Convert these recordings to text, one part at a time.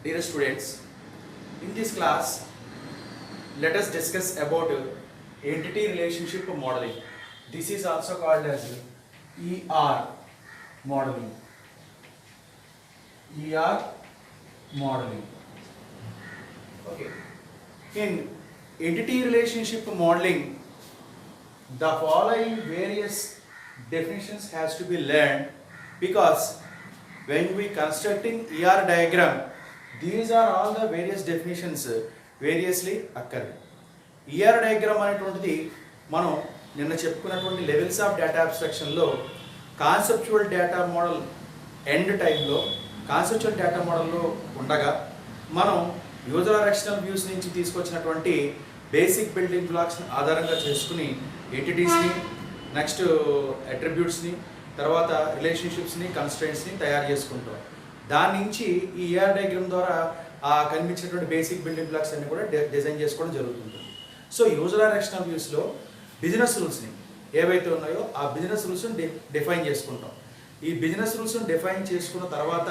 Dear students, in this class, let us discuss about entity relationship modeling. This is also called as ER modeling. ER modeling. Okay. In entity relationship modeling, the following various definitions has to be learned, because when we constructing ER diagram, these are all the various definitions variously occur. ER diagram అనేటువంటిది మనం నిన్న చెప్పుకున్నటువంటి levels of data అబ్స్ట్రాక్షన్లో conceptual data model and టైంలో conceptual data మోడల్లో ఉండగా మనం user directional views నుంచి తీసుకొచ్చినటువంటి బేసిక్ బిల్డింగ్ బ్లాక్స్ని ఆధారంగా చేసుకుని ఎంటిటీస్ని, నెక్స్ట్ అట్రిబ్యూట్స్ని, తర్వాత రిలేషన్షిప్స్ని, కన్స్ట్రెంట్స్ని తయారు చేసుకుంటాం. దాని నుంచి ఈ ఈఆర్ డయాగ్రామ్ ద్వారా కనిపించినటువంటి బేసిక్ బిల్డింగ్ బ్లాక్స్ అన్ని కూడా డిజైన్ చేసుకోవడం జరుగుతుంది. సో యూజర్ డైరెక్షనల్ వ్యూస్లో బిజినెస్ రూల్స్ని ఏవైతే ఉన్నాయో ఆ బిజినెస్ రూల్స్ని డిఫైన్ చేసుకుంటాం. ఈ బిజినెస్ రూల్స్ని డిఫైన్ చేసుకున్న తర్వాత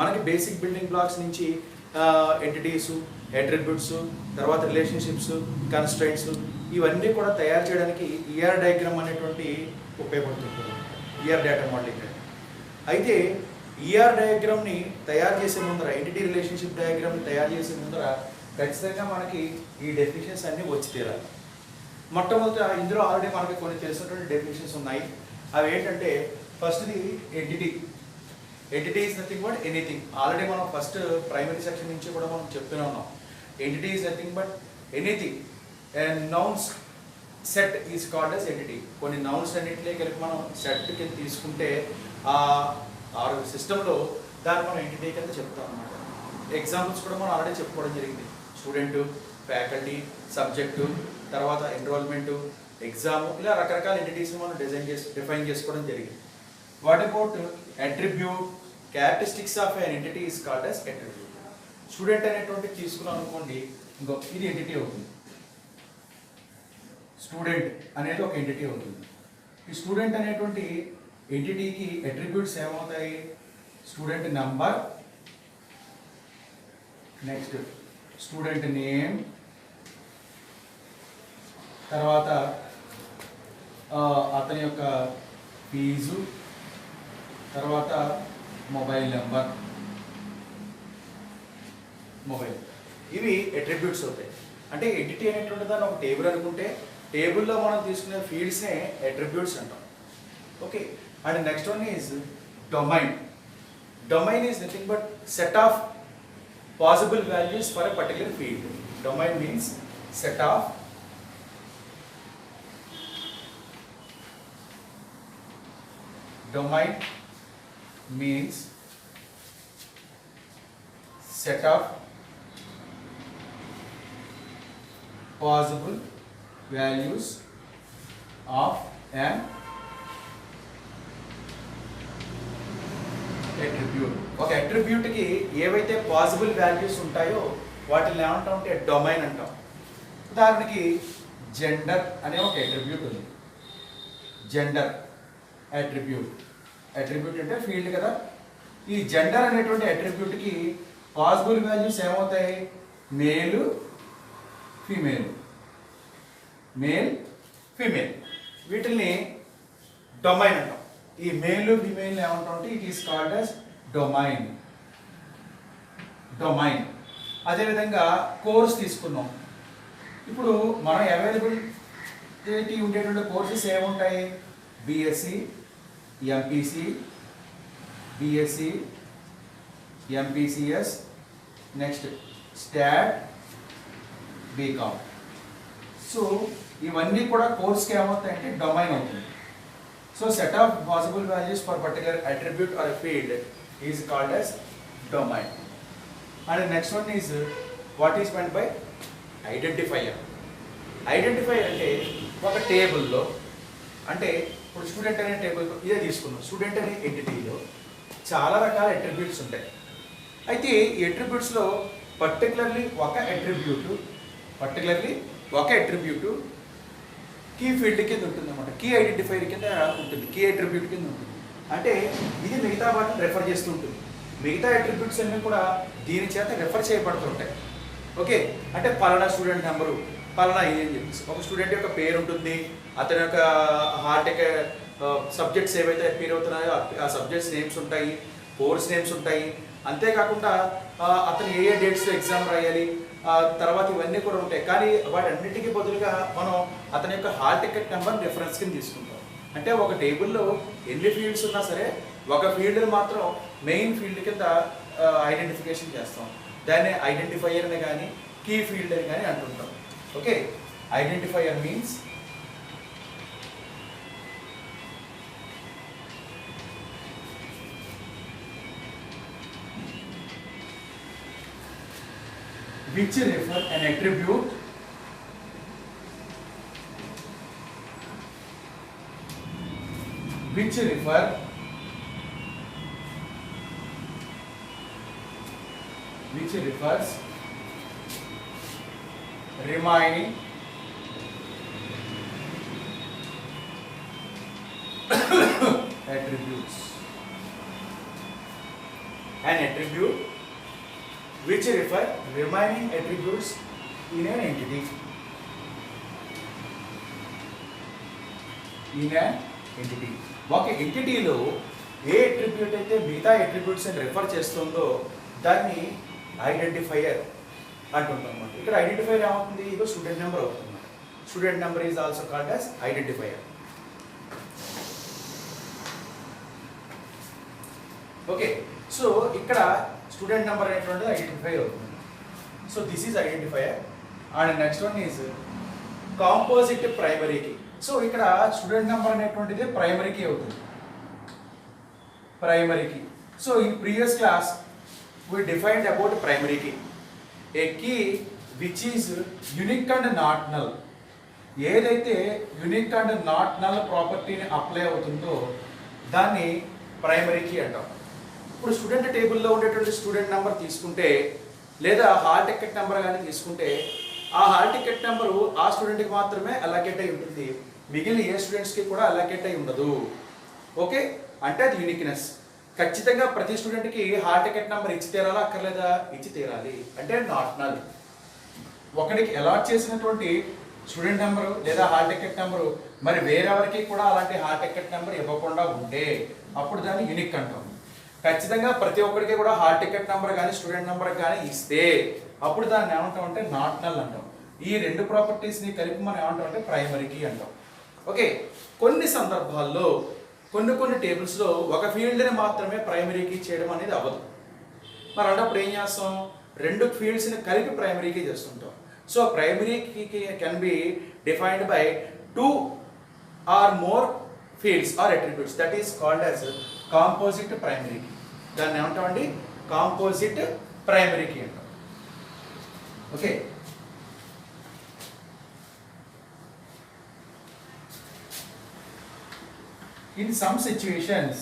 మనకి బేసిక్ బిల్డింగ్ బ్లాక్స్ నుంచి ఎంటిటీస్, అట్రిబ్యూట్స్, తర్వాత రిలేషన్షిప్స్, కన్స్ట్రెంట్స్ ఇవన్నీ కూడా తయారు చేయడానికి ఈఆర్ డయాగ్రామ్ అనేటువంటి ఉపయోగపడుతుంటుంది, ఈఆర్ డేటా మోడలింగ్. అయితే ఈఆర్ డయాగ్రామ్ని తయారు చేసే ముందర, ఎంటిటీ రిలేషన్షిప్ డయాగ్రామ్ని తయారు చేసే ముందర ఖచ్చితంగా మనకి ఈ డెఫినేషన్స్ అన్నీ వచ్చి తీరాలి. మొట్టమొదట ఇందులో ఆల్రెడీ మనకి కొన్ని తెలిసినటువంటి డెఫినేషన్స్ ఉన్నాయి. అవి ఏంటంటే, ఫస్ట్ది entity. Entity is nothing but anything. Already మనం ఫస్ట్ ప్రైమరీ సెక్షన్ నుంచి కూడా మనం చెప్తూనే ఉన్నాం. Entity is nothing but anything. And nouns set is called as entity. కొన్ని నౌన్స్ అన్నింటినీ కలిపి మనం సెట్ కింద తీసుకుంటే ఆ సిస్టంలో దాన్ని మనం ఎంటిటీ కింద చెప్తాం అన్నమాట. ఎగ్జాంపుల్స్ కూడా మనం ఆల్రెడీ చెప్పుకోవడం జరిగింది. స్టూడెంటు, ఫ్యాకల్టీ, సబ్జెక్టు, తర్వాత ఎన్రోల్మెంటు, ఎగ్జామ్, ఇలా రకరకాల ఎంటిటీస్ని మనం డిఫైన్ చేసుకోవడం జరిగింది. What about attribute? Characteristics of N entity is called as attribute. Student అనేటువంటి తీసుకున్నాం అనుకోండి, ఇంకో ఇది ఎంటిటీ అవుతుంది. స్టూడెంట్ అనేది ఒక ఎంటిటీ అవుతుంది. ఈ స్టూడెంట్ అనేటువంటి ఎంటిటీకి అట్రిబ్యూట్స్ ఏమవుతాయి? Student number, next student name, తర్వాత అతని యొక్క ఫీజు, తర్వాత మొబైల్ నెంబర్, ఇవి అట్రిబ్యూట్స్ అవుతాయి. అంటే ఎంటిటీ అనేటువంటి దాన్ని ఒక టేబుల్ అనుకుంటే, టేబుల్లో మనం తీసుకునే ఫీల్డ్స్నే అట్రిబ్యూట్స్ అంటాం. Okay. And next one is domain. Domain is nothing but set of possible values for a particular field. Domain means set of possible values of an attribute. ఒక అట్రిబ్యూట్కి ఏవైతే పాసిబుల్ వాల్యూస్ ఉంటాయో వాటిని ఏమంటాం అంటే డొమైన్ అంటాం. ఉదాహరణకి gender అనే ఒక అట్రిబ్యూట్ ఉంది. Gender attribute. అట్రిబ్యూట్ అంటే ఫీల్డ్ కదా. ఈ జెండర్ అనేటువంటి అట్రిబ్యూట్కి పాసిబుల్ వాల్యూస్ ఏమవుతాయి? Male, female, male, female. వీటిని డొమైన్ అంటాం. ఈ మేలు, ఫీమేల్ ఏమంటాం అంటే it is called as domain. అదేవిధంగా కోర్స్ తీసుకున్నాం. ఇప్పుడు మనం అవైలబిలిటీ ఉండేటువంటి కోర్సెస్ ఏముంటాయి? BSc, MPC, BSc, MPCS, next stat, BCom. So ఇవన్నీ కూడా కోర్స్కి ఏమవుతాయంటే డొమైన్ అవుతుంది. So set of possible values for particular attribute or a field is called as domain. And the next one is what is meant by identifier. Identifier అంటే ఒక టేబుల్లో, అంటే ఇప్పుడు స్టూడెంట్ అనే టేబుల్ ఇదే తీసుకున్నాం. స్టూడెంట్ అనే ఎంటిటీలో చాలా రకాల అట్రిబ్యూట్స్ ఉంటాయి. అయితే ఈ అట్రిబ్యూట్స్లో పర్టికులర్లీ ఒక అట్రిబ్యూట్ కీ ఫీల్డ్ కింద ఉంటుంది అన్నమాట. కీ ఐడెంటిఫైర్ కింద ఉంటుంది, కీ అట్రిబ్యూట్ కింద ఉంటుంది. అంటే ఇది మిగతా వాటిని రెఫర్ చేస్తూ ఉంటుంది. మిగతా అట్రిబ్యూట్స్ అన్నీ కూడా దీని చేత రెఫర్ చేయబడుతుంటాయి. ఓకే, అంటే పలానా స్టూడెంట్ నెంబరు, పలానా ఇది అని చెప్పేసి ఒక స్టూడెంట్ యొక్క పేరు ఉంటుంది, అతని యొక్క హార్ట్ సబ్జెక్ట్స్ ఏవైతే అపీర్ అవుతున్నాయో ఆ సబ్జెక్ట్స్ నేమ్స్ ఉంటాయి, కోర్స్ నేమ్స్ ఉంటాయి. అంతేకాకుండా అతను ఏ డేట్స్లో ఎగ్జామ్ రాయాలి తర్వాత ఇవన్నీ కూడా ఉంటాయి. కానీ వాటన్నిటికీ బదులుగా మనం అతని యొక్క హాల్ టికెట్ నెంబర్ రిఫరెన్స్ కింద తీసుకుంటాం. అంటే ఒక టేబుల్లో ఎన్ని ఫీల్డ్స్ ఉన్నా సరే ఒక ఫీల్డ్ని మాత్రం మెయిన్ ఫీల్డ్ కింద ఐడెంటిఫికేషన్ చేస్తాం. దాన్ని ఐడెంటిఫైయర్ అని కానీ కీ ఫీల్డ్ అని కానీ అంటుంటాం. Okay, identifier means which refer an attribute which refers remaining attributes. An attribute which refer remaining attributes in an entity. ఒక ఎంటిటీలో ఏ అట్రిబ్యూట్ అయితే మిగతా అట్రిబ్యూట్స్ అని రెఫర్ చేస్తుందో దాన్ని ఐడెంటిఫైయర్ అంటుంటాం అన్నమాట. ఇక్కడ ఐడెంటిఫైయర్ ఏమవుతుంది, ఇదో స్టూడెంట్ నెంబర్ అవుతుంది. Student number is also called as identifier. Okay, so ఇక్కడ స్టూడెంట్ నెంబర్ అనేటువంటిది ఐడెంటిఫై అవుతుంది. So this is identifier. And next one is composite primary key. సో ఇక్కడ స్టూడెంట్ నెంబర్ అనేటువంటిది ప్రైమరీకి అవుతుంది. Primary key. So in previous class we defined about primary key, a key which is unique and not null. ఏదైతే unique and not null ప్రాపర్టీని apply అవుతుందో దాన్ని primary key అంటాం. ఇప్పుడు స్టూడెంట్ టేబుల్లో ఉండేటువంటి స్టూడెంట్ నెంబర్ తీసుకుంటే లేదా హాల్ టికెట్ నెంబర్ కానీ తీసుకుంటే ఆ హాల్ టికెట్ నెంబరు ఆ స్టూడెంట్కి మాత్రమే అలొకేట్ అయి ఉంటుంది, మిగిలిన ఏ స్టూడెంట్స్కి కూడా అలొకేట్ అయి ఉండదు. ఓకే, అంటే అది యూనిక్నెస్. ఖచ్చితంగా ప్రతి స్టూడెంట్కి హాల్ టికెట్ నెంబర్ ఇచ్చి తీరాలా అక్కర్లేదా? ఇచ్చి తీరాలి, అంటే నాట్ నల్. ఒకరికి అలాట్ చేసినటువంటి స్టూడెంట్ నెంబరు లేదా హాల్ టికెట్ నెంబరు మరి వేరెవరికి కూడా అలాంటి హాల్ టికెట్ నెంబర్ ఇవ్వకుండా ఉంటే అప్పుడు దాన్ని యూనిక్ అంటాం. ఖచ్చితంగా ప్రతి ఒక్కరికి కూడా హాల్ టికెట్ నెంబర్ కానీ స్టూడెంట్ నెంబర్ కానీ ఇస్తే అప్పుడు దాన్ని ఏమంటాం అంటే నాట్ నల్ అంటాం. ఈ రెండు ప్రాపర్టీస్ని కలిపి మనం ఏమంటాం అంటే ప్రైమరీ కీ అంటాం. ఓకే, కొన్ని సందర్భాల్లో కొన్ని టేబుల్స్లో ఒక ఫీల్డ్ని మాత్రమే ప్రైమరీ కీ చేయడం అనేది అవ్వదు. మరి అన్నప్పుడు ఏం చేస్తాం, రెండు ఫీల్డ్స్ని కలిపి ప్రైమరీ కీ చేస్తుంటాం. So primary key can be defined by 2 or more fields or attributes, that is called as composite primary key. దాన్ని ఏమంటామండి, కాంపోజిట్ ప్రైమరీ కీ అంటాం. Okay, in some situations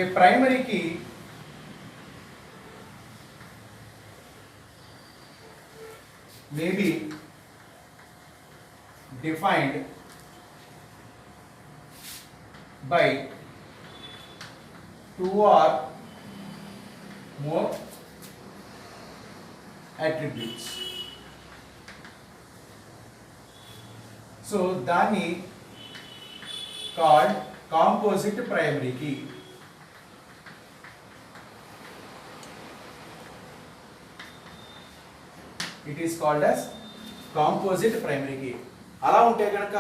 a primary key may be defined by 2 or more attributes. So దాన్ని called composite primary key. It is called as composite primary key. అలా ఉంటే కనుక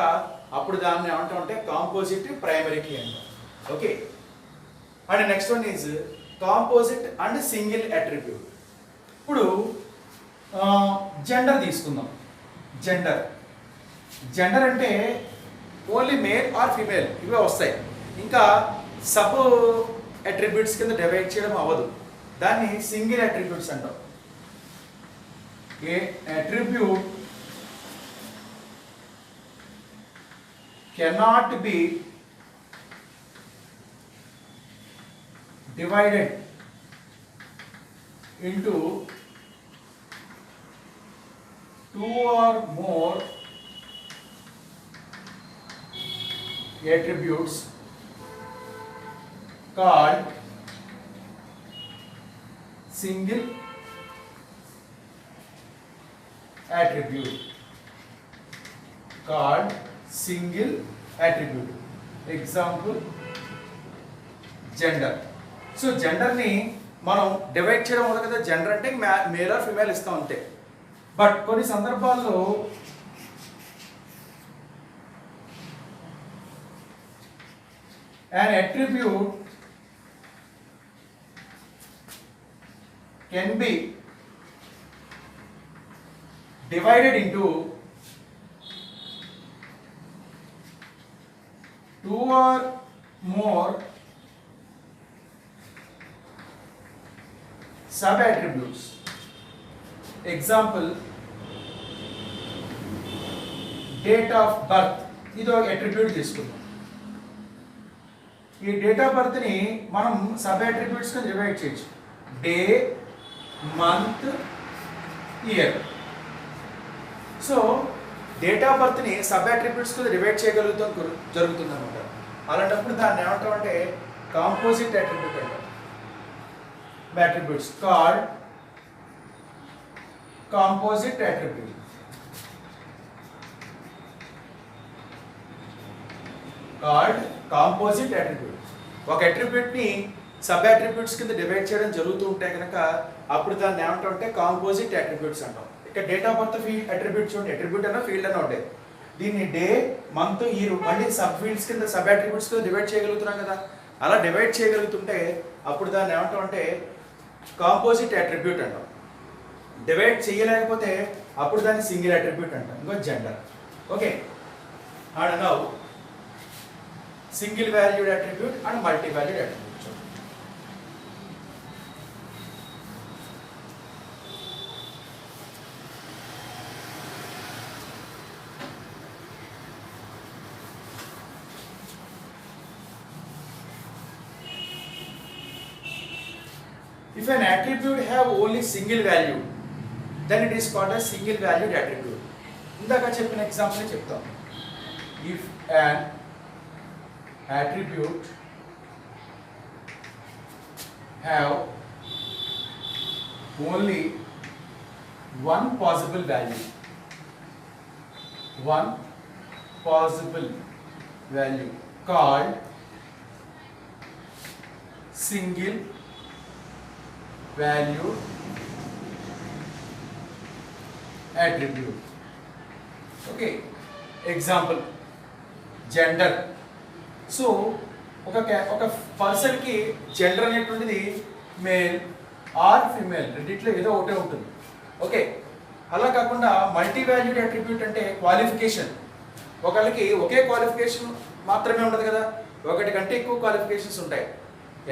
అప్పుడు దాన్ని ఏమంటామంటే కాంపోజిట్ ప్రైమరీ కీ అంటాం. Okay, and next one is composite and single attribute. ఇప్పుడు gender తీసుకుందాం. జెండర్ అంటే ఓన్లీ మేల్ ఆర్ ఫీమేల్ ఇవే వస్తాయి, ఇంకా సబ్ అట్రిబ్యూట్స్ కింద డివైడ్ చేయడం అవ్వదు. దాన్ని సింగిల్ అట్రిబ్యూట్స్ అంటాం. ఏ attribute cannot be divided into 2 or more attributes called single attribute, called single attribute. Example, gender. So జెండర్ని మనం డివైడ్ చేయడం వల్ల కదా, జెండర్ అంటే మేల్ ఆర్ ఫిమేల్ ఇస్తాం అంతే. బట్ కొన్ని సందర్భాల్లో an attribute can be divided into two or more sub attributes. Example, date of birth. ఇది ఒక అట్రిబ్యూట్ తీసుకుందాం. ఈ డేట్ ఆఫ్ బర్త్ని మనం సబ్ అట్రిబ్యూట్స్ కింద డివైడ్ చేయొచ్చు. Day, month, year. So date of బర్త్ని సబ్ అట్రిబ్యూట్స్ కింద డివైడ్ చేయగలుగుతాం జరుగుతుంది అనమాట. అలాంటప్పుడు దాన్ని ఏమంటాం అంటే కాంపోజిట్ అట్రిబ్యూట్ అంటాం. Attributes called composite attribute. Called composite attribute. ఒక అట్రిబ్యూట్ని సబ్ అట్రిబ్యూట్స్ కింద డివైడ్ చేయడం జరుగుతూ ఉంటాయి కనుక అప్పుడు దాన్ని ఏమంటాం అంటే కాంపోజిట్ అట్రిబ్యూట్స్ అంటాం. ఇక్కడ డేట్ ఆఫ్ బర్త్ అట్రిబ్యూట్స్ ఉంటాయి, అట్రిబ్యూట్ అన్న ఫీల్డ్ అన్న ఉంటాయి. దీన్ని డే, మంత్, ఇయర్ మళ్ళీ సబ్ ఫీల్డ్స్ కింద సబ్ అట్రిబ్యూట్స్ కింద డివైడ్ చేయగలుగుతున్నాం కదా. అలా డివైడ్ చేయగలుగుతుంటే అప్పుడు దాన్ని ఏమంటాం అంటే కాంపోజిట్ అట్రిబ్యూట్ అంటాం. డివైడ్ చేయలేకపోతే అప్పుడు దాన్ని సింగిల్ అట్రిబ్యూట్ అంటాం. ఇంకో gender. Okay, and now single valued attribute and multi valued attribute. If an attribute have only single value, then it is called a single valued attribute. ఇందాక చెప్పిన example చెప్తాం. If an attribute have only one possible value, called single value attribute. Okay, example, gender. So ఒక పర్సన్కి gender అనేటువంటిది male or female రెండిట్లో ఏదో ఒకటే ఉంటుంది. ఓకే, అలా కాకుండా మల్టీ వాల్యూడ్ అట్రిబ్యూట్ అంటే క్వాలిఫికేషన్. ఒకళ్ళకి ఒకే క్వాలిఫికేషన్ మాత్రమే ఉండదు కదా, ఒకటి కంటే ఎక్కువ క్వాలిఫికేషన్స్ ఉంటాయి.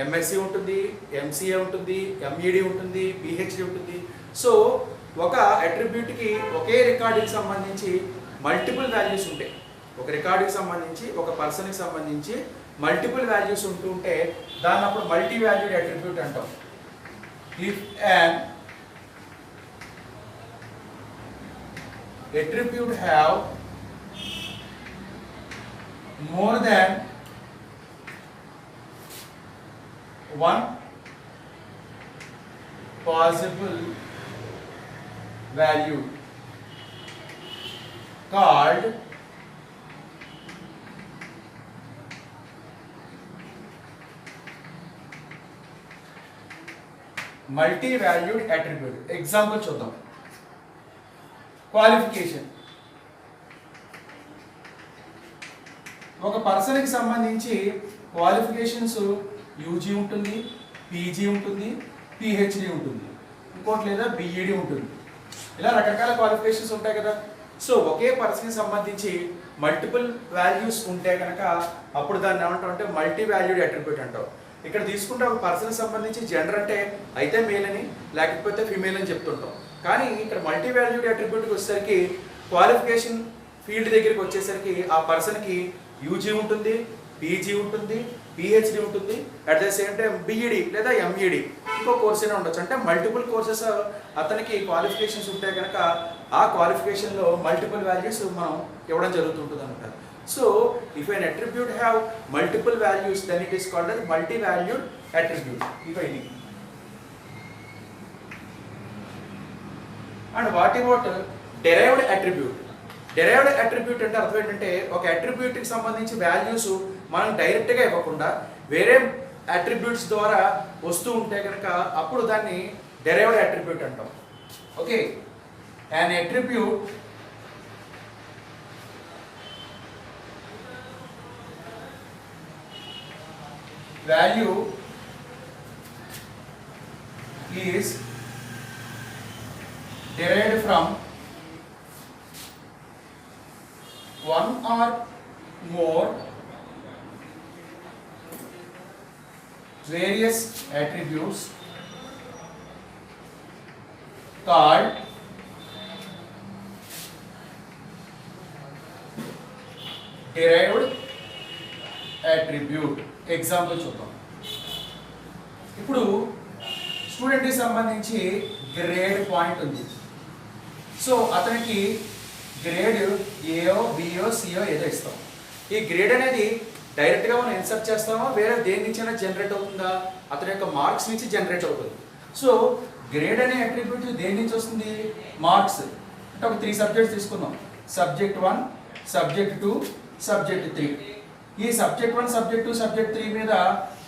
ఎంఎస్సి ఉంటుంది, ఎంసీఏ ఉంటుంది, ఎంఈడి ఉంటుంది, పిహెచ్డి ఉంటుంది. సో ఒక అట్రిబ్యూట్కి ఒకే రికార్డుకి సంబంధించి మల్టిపుల్ వాల్యూస్ ఉంటాయి. ఒక రికార్డుకి సంబంధించి ఒక పర్సన్కి సంబంధించి మల్టిపుల్ వాల్యూస్ ఉంటుంటే దాన్ని అప్పుడు మల్టీ వాల్యూడ్ అట్రిబ్యూట్ అంటాం. If an attribute have more than one possible value, called multi valued attribute. Example చూద్దాం. క్వాలిఫికేషన్. ఒక పర్సన్కి సంబంధించి క్వాలిఫికేషన్స్ యూజీ ఉంటుంది, పీజీ ఉంటుంది, పిహెచ్డి ఉంటుంది, ఇంకోటి లేదా బిఈడి ఉంటుంది. ఇలా రకరకాల క్వాలిఫికేషన్స్ ఉంటాయి కదా. సో ఒకే పర్సన్కి సంబంధించి మల్టిపుల్ వాల్యూస్ ఉంటే కనుక అప్పుడు దాన్ని ఏమంటాం అంటే మల్టీ వాల్యూడ్ అట్రిబ్యూట్ అంటాం. ఇక్కడ తీసుకుంటే ఒక పర్సన్కి సంబంధించి జెండర్ అంటే అయితే మేల్ అని లేకపోతే ఫీమేల్ అని చెప్తుంటాం. కానీ ఇక్కడ మల్టీ వాల్యూడ్ అట్రిబ్యూట్కి వచ్చేసరికి క్వాలిఫికేషన్ ఫీల్డ్ దగ్గరికి వచ్చేసరికి ఆ పర్సన్కి యూజీ ఉంటుంది, పీజీ ఉంటుంది, పిహెచ్డి ఉంటుంది, at the same time BEd లేదా ఎంఈడి ఇంకో కోర్స్ అయినా ఉండొచ్చు. అంటే మల్టిపుల్ కోర్సెస్ అతనికి క్వాలిఫికేషన్స్ ఉంటాయి కనుక ఆ క్వాలిఫికేషన్లో మల్టిపుల్ వాల్యూస్ మనం ఇవ్వడం జరుగుతుంటుంది అనమాట. So if an attribute have multiple values, then it is called as multi-valued attribute. And what about derived attribute? Derived attribute అంటే అర్థం ఏంటంటే ఒక అట్రిబ్యూట్కి సంబంధించి వాల్యూస్ మనం డైరెక్ట్గా ఇవ్వకుండా వేరే అట్రిబ్యూట్స్ ద్వారా వస్తూ ఉంటే కనుక అప్పుడు దాన్ని derived attribute అంటాం. Okay, an attribute value is derived from one or more various attributes called derived attribute. Example చూద్దాం. ఇప్పుడు స్టూడెంట్కి సంబంధించి గ్రేడ్ పాయింట్ ఉంది. సో అతనికి గ్రేడ్ ఏఓ బిఓ సిఓ ఏదో ఇస్తాం. ఈ గ్రేడ్ అనేది డైరెక్ట్గా మనం ఇన్సర్ట్ చేస్తామో వేరే దేని నుంచైనా జనరేట్ అవుతుందా? అతని యొక్క మార్క్స్ నుంచి జనరేట్ అవుతుంది. సో గ్రేడ్ అనే అట్రిబ్యూట్ దేని నుంచి వస్తుంది? మార్క్స్. అంటే ఒక 3 సబ్జెక్ట్స్ తీసుకుందాం. Subject 1, subject 2, subject 3. ఈ సబ్జెక్ట్ 1, సబ్జెక్ట్ 2, సబ్జెక్ట్ 3 మీద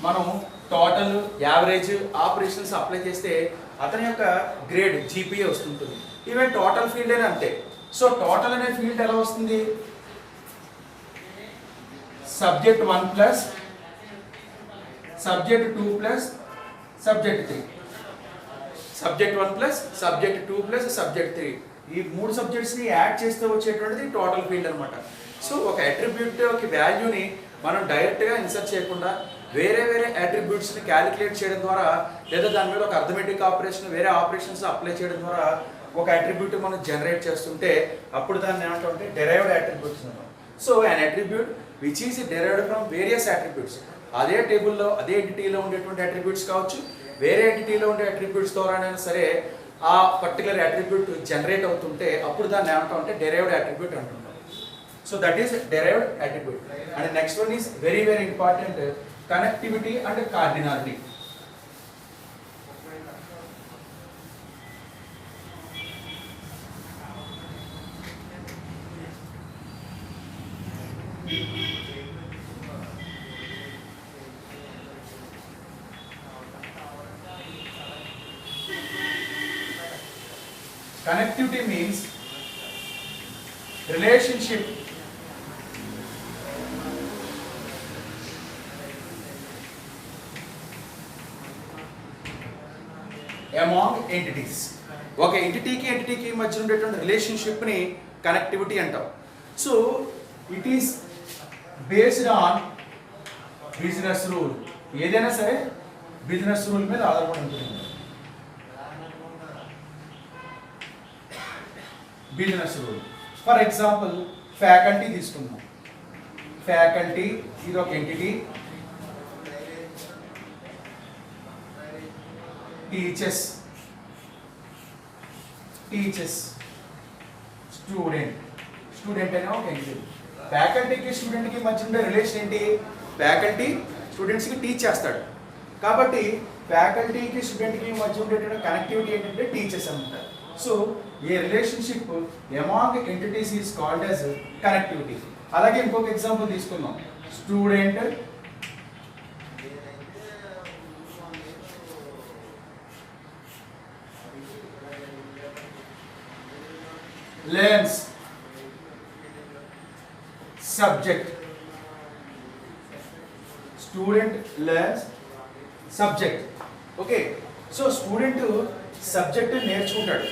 మనం టోటల్, యావరేజ్, ఆపరేషన్స్ అప్లై చేస్తే అతని యొక్క గ్రేడ్ జీపీఏ వస్తుంటుంది. ఈవెన్ టోటల్ ఫీల్డ్ అయినా అంతే. సో టోటల్ అనే ఫీల్డ్ ఎలా వస్తుంది? Subject 1 plus subject 2 plus subject 3. Subject 1 plus subject 2 plus subject 3. ఈ 3 సబ్జెక్ట్స్ని యాడ్ చేస్తే వచ్చేటువంటిది టోటల్ ఫీల్డ్ అనమాట. సో ఒక అట్రిబ్యూట్ యొక్క వాల్యూని మనం డైరెక్ట్గా ఇన్సర్ట్ చేయకుండా వేరే వేరే అట్రిబ్యూట్స్ని క్యాలిక్యులేట్ చేయడం ద్వారా లేదా దాని మీద ఒక అర్థమెటిక్ ఆపరేషన్ వేరే ఆపరేషన్స్ అప్లై చేయడం ద్వారా ఒక అట్రిబ్యూట్ మనం జనరేట్ చేస్తుంటే అప్పుడు దాన్ని ఏమంటామంటే డెరైవ్డ్ అట్రిబ్యూట్స్ అంటాం. So an attribute which is derived from various attributes. అదే టేబుల్లో అదే ఎంటిటీలో ఉండేటువంటి అట్రిబ్యూట్స్ కావచ్చు, వేరే ఎంటిటీలో ఉండే అట్రిబ్యూట్స్ ద్వారానైనా సరే ఆ పర్టికులర్ అట్రిబ్యూట్ జనరేట్ అవుతుంటే అప్పుడు దాన్ని ఏమంటామంటే డెరైవ్డ్ అట్రిబ్యూట్ అంటుంటాం. So that is derived attribute. And the next one is very very important, connectivity and cardinality. Connectivity means relationship among entities. ఒక ఎంటిటీకి మధ్య ఉండేటువంటి రిలేషన్షిప్ని కనెక్టివిటీ అంటాం. So it is based on business rule. ఏదైనా సరే business rule మీద ఆధారపడి ఉంటుంది. Business rule for example faculty తీసుకుందాం. ఫ్యాకల్టీ ఇది ఒక ఎంటిటీ, టీచర్స్ స్టూడెంట్ అనే ఒక ఎంటిటీ. ఫ్యాకల్టీకి స్టూడెంట్కి మధ్య ఉండే రిలేషన్ ఏంటి? ఫ్యాకల్టీ స్టూడెంట్స్కి టీచ్ చేస్తాడు కాబట్టి ఫ్యాకల్టీకి స్టూడెంట్కి మధ్య ఉండేటువంటి కనెక్టివిటీ ఏంటంటే టీచర్స్ అనమాట. So A relationship among entities is called as connectivity. అలాగే ఇంకొక ఎగ్జాంపుల్ తీసుకుందాం. Student learns subject. Student learns subject. Okay, so student subject నేర్చుకుంటాడు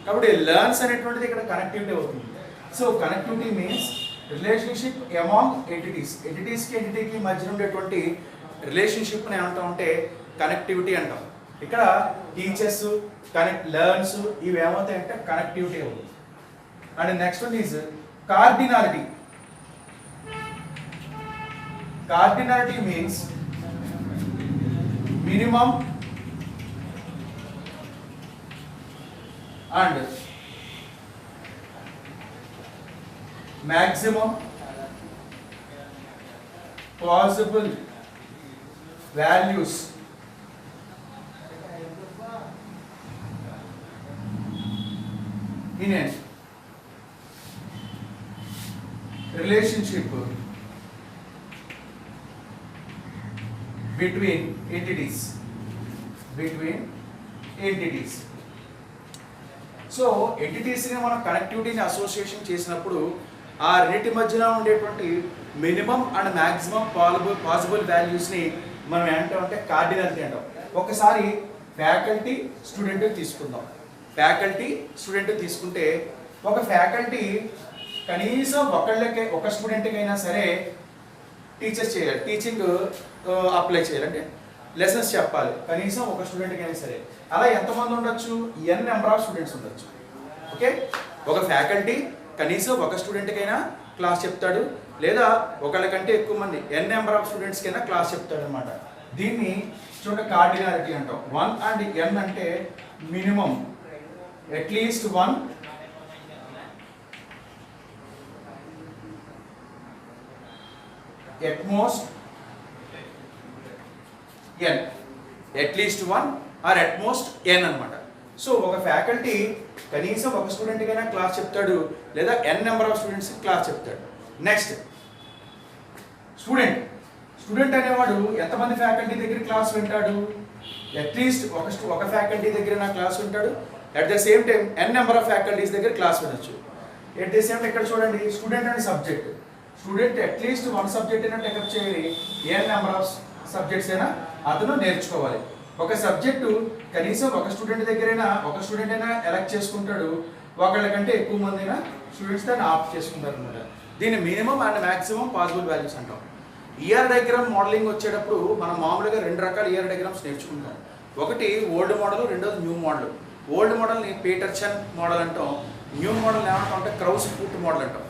కాబట్టి learns అనేటువంటిది ఇక్కడ కనెక్టివిటీ అవుతుంది. So connectivity means relationship among entities. ఎంటిటీస్కి ఎంటిటీకి మధ్య ఉండేటువంటి రిలేషన్షిప్ని ఏమంటామంటే కనెక్టివిటీ అంటాం. ఇక్కడ టీచర్స్ లెర్న్స్ ఇవి ఏమవుతాయంటే కనెక్టివిటీ అవుతుంది. And next one is cardinality. Cardinality means minimum and maximum possible values in a relationship between entities. So ఎంటిటీస్ని మనం కనెక్టివిటీని అసోసియేషన్ చేసినప్పుడు ఆ రెండింటి మధ్యన ఉండేటువంటి మినిమం అండ్ మ్యాక్సిమం పాసిబుల్ వాల్యూస్ని మనం ఏంటంటే కార్డినాలిటీ అంటాం. ఒకసారి ఫ్యాకల్టీ స్టూడెంట్ తీసుకుందాం. ఫ్యాకల్టీ స్టూడెంట్ తీసుకుంటే ఒక ఫ్యాకల్టీ కనీసం ఒక స్టూడెంట్కైనా సరే టీచర్స్ చేయాలి, టీచింగ్ అప్లై చేయాలి, అంటే లెసన్స్ చెప్పాలి కనీసం ఒక స్టూడెంట్కి అయినా సరే. అలా ఎంతమంది ఉండొచ్చు? n నెంబర్ ఆఫ్ స్టూడెంట్స్ ఉండొచ్చు. ఓకే, ఒక ఫ్యాకల్టీ కనీసం ఒక స్టూడెంట్కైనా క్లాస్ చెప్తాడు, లేదా ఒకళ్ళకంటే ఎక్కువ మంది n నెంబర్ ఆఫ్ స్టూడెంట్స్కైనా క్లాస్ చెప్తాడు అనమాట. దీన్ని చూడండి కార్డినాలిటీ అంటాం. 1 and n అంటే minimum at least 1 at most n, at least 1 or at most n అనమాట. సో ఒక ఫ్యాకల్టీ కనీసం ఒక స్టూడెంట్కైనా క్లాస్ చెప్తాడు, లేదా n నెంబర్ ఆఫ్ స్టూడెంట్స్కి క్లాస్ చెప్తాడు. నెక్స్ట్ స్టూడెంట్ అనేవాడు ఎంతమంది ఫ్యాకల్టీ దగ్గర క్లాస్ వింటాడు? అట్లీస్ట్ ఒక ఫ్యాకల్టీ దగ్గర నా క్లాస్ వింటాడు. At the same time n number of faculties దగ్గర క్లాస్ వినొచ్చు. ఎట్ ద సేమ్ ఇక్కడ చూడండి, student and subject. Student at least 1 subject అయినా టేకప్ చేయాలి, n నెంబర్ ఆఫ్ సబ్జెక్ట్స్ అయినా అతను నేర్చుకోవాలి. ఒక సబ్జెక్టు కనీసం ఒక స్టూడెంట్ దగ్గరైనా ఒక స్టూడెంట్ అయినా ఎలెక్ట్ చేసుకుంటాడు, ఒకళ్ళకంటే ఎక్కువ మంది అయినా స్టూడెంట్స్ దాన్ని ఆప్ట్ చేసుకుంటారు అనమాట. దీన్ని minimum and maximum possible values అంటాం. ఇయర్ డయాగ్రామ్ మోడలింగ్ వచ్చేటప్పుడు మనం మామూలుగా 2 రకాల ఇయర్ డయాగ్రామ్స్ నేర్చుకుంటాం. ఒకటి ఓల్డ్ మోడల్, రెండోది న్యూ మోడల్. ఓల్డ్ మోడల్ని పీటర్సన్ మోడల్ అంటాం, న్యూ మోడల్ ఏమంటాం అంటే క్రౌస్ ఫుట్ మోడల్ అంటాం.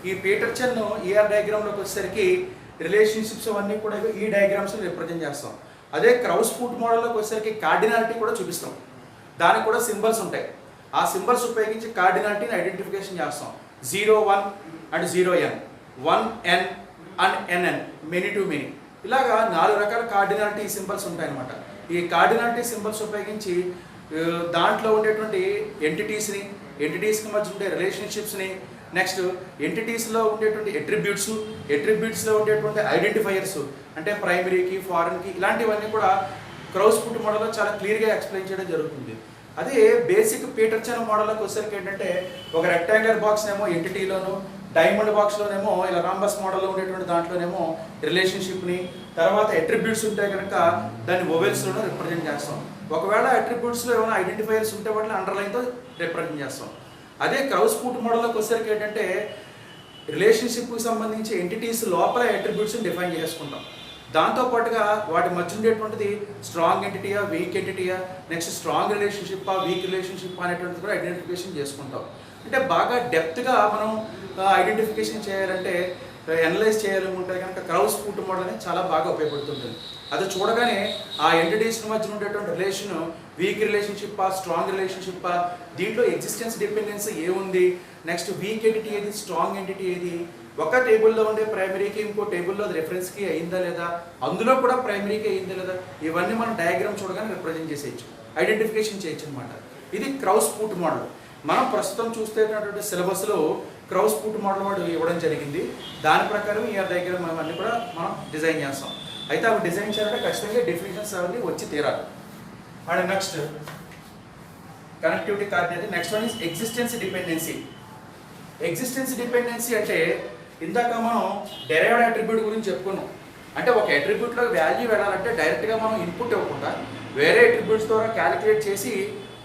ఈ పీటర్సన్ ఇయర్ డయాగ్రామ్లోకి వచ్చేసరికి రిలేషన్షిప్స్ అవన్నీ కూడా ఈ డయాగ్రామ్స్ రిప్రజెంట్ చేస్తాం. అదే క్రౌస్ ఫుట్ మోడల్లోకి వచ్చేసరికి కార్డినాలిటీ కూడా చూపిస్తాం. దానికి కూడా సింబల్స్ ఉంటాయి. ఆ సింబల్స్ ఉపయోగించి కార్డినాలిటీని ఐడెంటిఫికేషన్ చేస్తాం. 0, 1 and 0n, 1n and nn, many to many, ఇలాగా 4 రకాల కార్డినాలిటీ సింబల్స్ ఉంటాయన్నమాట. ఈ కార్డినాలిటీ సింబల్స్ ఉపయోగించి దాంట్లో ఉండేటువంటి ఎంటిటీస్కి మధ్య ఉండే రిలేషన్షిప్స్ని, నెక్స్ట్ ఎంటిటీస్లో ఉండేటువంటి అట్రిబ్యూట్స్లో ఉండేటువంటి ఐడెంటిఫైయర్స్ అంటే ప్రైమరీకి, ఫారెన్కి, ఇలాంటివన్నీ కూడా క్రౌస్ ఫుట్ మోడల్లో చాలా క్లియర్గా ఎక్స్ప్లెయిన్ చేయడం జరుగుతుంది. అదే బేసిక్ పీటర్సన్ మోడల్లోకి వచ్చేసరికి ఏంటంటే ఒక రెక్టాంగులర్ బాక్స్ ఏమో ఎంటిటీలోను, డైమండ్ బాక్స్లోనేమో ఇలా రాంబస్ మోడల్లో ఉండేటువంటి దాంట్లోనేమో రిలేషన్షిప్ని, తర్వాత అట్రిబ్యూట్స్ ఉంటే కనుక దాన్ని వొవెల్స్లోనూ రిప్రజెంట్ చేస్తాం. ఒకవేళ అట్రిబ్యూట్స్లో ఏమైనా ఐడెంటిఫైయర్స్ ఉంటే వాటిని అండర్లైన్తో రిప్రజెంట్ చేస్తాం. అదే క్రౌస్ ఫుట్ మోడల్లోకి వచ్చేసరికి ఏంటంటే రిలేషన్షిప్కి సంబంధించి ఎంటిటీస్ లోపల అట్రిబ్యూట్స్ని డిఫైన్ చేసుకుంటాం. దాంతోపాటుగా వాటి మధ్య ఉండేటువంటిది స్ట్రాంగ్ ఎంటిటీయా, వీక్ ఎంటిటీయా, నెక్స్ట్ స్ట్రాంగ్ రిలేషన్షిప్పా, వీక్ రిలేషన్షిప్ అనేటువంటిది కూడా ఐడెంటిఫికేషన్ చేసుకుంటాం. అంటే బాగా డెప్త్గా మనం ఐడెంటిఫికేషన్ చేయాలంటే, అనలైజ్ చేయాలనుకుంటే కనుక క్రౌస్ ఫుట్ మోడల్ అనేది చాలా బాగా ఉపయోగపడుతుంటుంది. అది చూడగానే ఆ ఎంటిటీస్ మధ్య ఉండేటువంటి రిలేషన్ వీక్ రిలేషన్షిప్పా, స్ట్రాంగ్ రిలేషన్షిప్పా, దీంట్లో ఎగ్జిస్టెన్స్ డిపెండెన్సీ ఏముంది, నెక్స్ట్ వీక్ ఎంటిటీ ఏది, స్ట్రాంగ్ ఎంటిటీ ఏది, ఒక టేబుల్లో ఉండే ప్రైమరీకి ఇంకో టేబుల్లో అది రెఫరెన్స్కి అయిందా లేదా, అందులో కూడా ప్రైమరీకి అయిందా లేదా, ఇవన్నీ మనం డయాగ్రామ్ చూడగానే రిప్రజెంట్ చేసేయచ్చు, ఐడెంటిఫికేషన్ చేయొచ్చు అనమాట. ఇది క్రౌస్ ఫుట్ మోడల్. మనం ప్రస్తుతం చూస్తున్నటువంటి సిలబస్లో క్రౌస్ ఫుట్ మోడల్ వాడు ఇవ్వడం జరిగింది. దాని ప్రకారం ఈ డయాగ్రామ్ అన్నీ కూడా మనం డిజైన్ చేస్తాం. అయితే అవి డిజైన్ చేయాలంటే ఖచ్చితంగా డెఫినేషన్స్ అవన్నీ వచ్చి తీరాలి. And next connectivity కార్డినేట్. Next one is existence dependency. Existence dependency అంటే ఇందాక మనం డెరైవ్డ్ అట్రిబ్యూట్ గురించి చెప్పుకున్నాం. అంటే ఒక అట్రిబ్యూట్లో వాల్యూ వెళ్ళాలంటే డైరెక్ట్గా మనం ఇన్పుట్ ఇవ్వకుండా వేరే అట్రిబ్యూట్స్ ద్వారా క్యాలిక్యులేట్ చేసి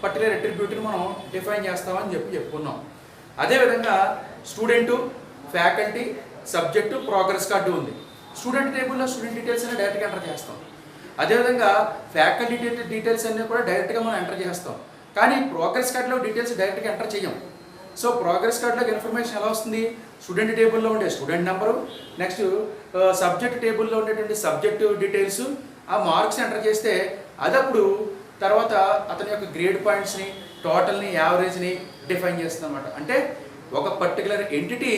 పర్టికులర్ అట్రిబ్యూట్ని మనం డిఫైన్ చేస్తామని చెప్పుకున్నాం. అదేవిధంగా student, faculty, subject, progress card ఉంది. స్టూడెంట్ టేబుల్లో స్టూడెంట్ డీటెయిల్స్ అన్ని డైరెక్ట్గా ఎంటర్ చేస్తాం. అదేవిధంగా ఫ్యాకల్టీ డీటెయిల్స్ అన్నీ కూడా డైరెక్ట్గా మనం ఎంటర్ చేస్తాం. కానీ ప్రోగ్రెస్ కార్డులో డీటెయిల్స్ డైరెక్ట్గా ఎంటర్ చేయం. సో ప్రోగ్రెస్ కార్డులోకి ఇన్ఫర్మేషన్ ఎలా వస్తుంది? స్టూడెంట్ టేబుల్లో ఉండే స్టూడెంట్ నెంబరు, నెక్స్ట్ సబ్జెక్ట్ టేబుల్లో ఉండేటువంటి సబ్జెక్టు డీటెయిల్స్, ఆ మార్క్స్ ఎంటర్ చేస్తే అదప్పుడు తర్వాత అతని యొక్క గ్రేడ్ పాయింట్స్ని, టోటల్ని, యావరేజ్ని డిఫైన్ చేస్తుంది అనమాట. అంటే ఒక పర్టికులర్ ఎంటిటీ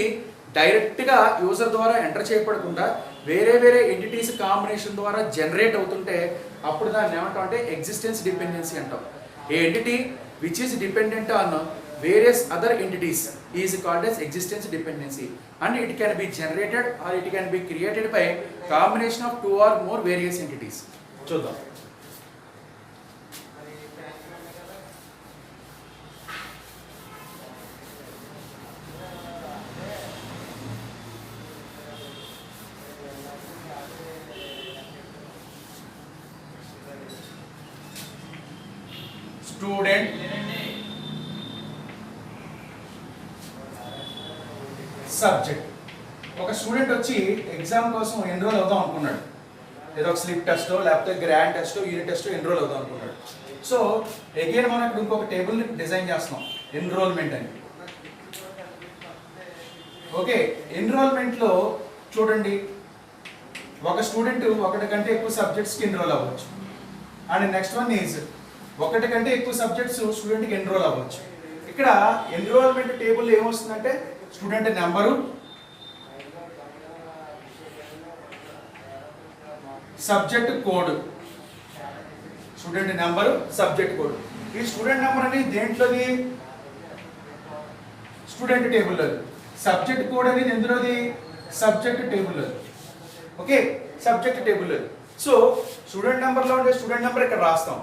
డైరెక్ట్గా యూజర్ ద్వారా ఎంటర్ చేయబడకుండా వేరే వేరే ఎంటిటీస్ కాంబినేషన్ ద్వారా జనరేట్ అవుతుంటే అప్పుడు దాన్ని ఏమంటాం అంటే ఎగ్జిస్టెన్స్ డిపెండెన్సీ అంటాం. A entity which is dependent on various other entities is called as existence dependency, and it can be generated or it can be created by combination of two or more various entities. చూద్దాం. Student subject. ఒక student వచ్చి exam కోసం enrol అవుదాం అనుకున్నాడు, ఏదో ఒక slip టెస్టో లేకపోతే గ్రాండ్ టెస్టో యూనిట్ టెస్టో ఎన్రోల్ అవుదాం అనుకున్నాడు. సో అగైన్ మనం ఇక్కడ ఇంకొక టేబుల్ డిజైన్ చేస్తున్నాం, ఎన్రోల్మెంట్ అని. ఓకే, ఎన్రోల్మెంట్లో చూడండి, ఒక స్టూడెంట్ ఒకటి కంటే ఎక్కువ సబ్జెక్ట్స్కి ఎన్రోల్ అవ్వచ్చు, అండ్ నెక్స్ట్ వన్ ఈజ్ ఒకటి కంటే ఎక్కువ సబ్జెక్ట్స్ స్టూడెంట్కి ఎన్రోల్ అవ్వచ్చు. ఇక్కడ ఎన్రోల్మెంట్ టేబుల్ ఏమొస్తుందంటే student number, subject code, student number subject code. ఈ స్టూడెంట్ నెంబర్ అనేది దేంట్లోది? స్టూడెంట్ టేబుల్లో. సబ్జెక్ట్ కోడ్ అనేది ఎందులోది? సబ్జెక్ట్ టేబుల్లో. ఓకే, సబ్జెక్ట్ టేబుల్లో. సో స్టూడెంట్ నెంబర్లో ఉండే స్టూడెంట్ నెంబర్ ఇక్కడ రాస్తాం,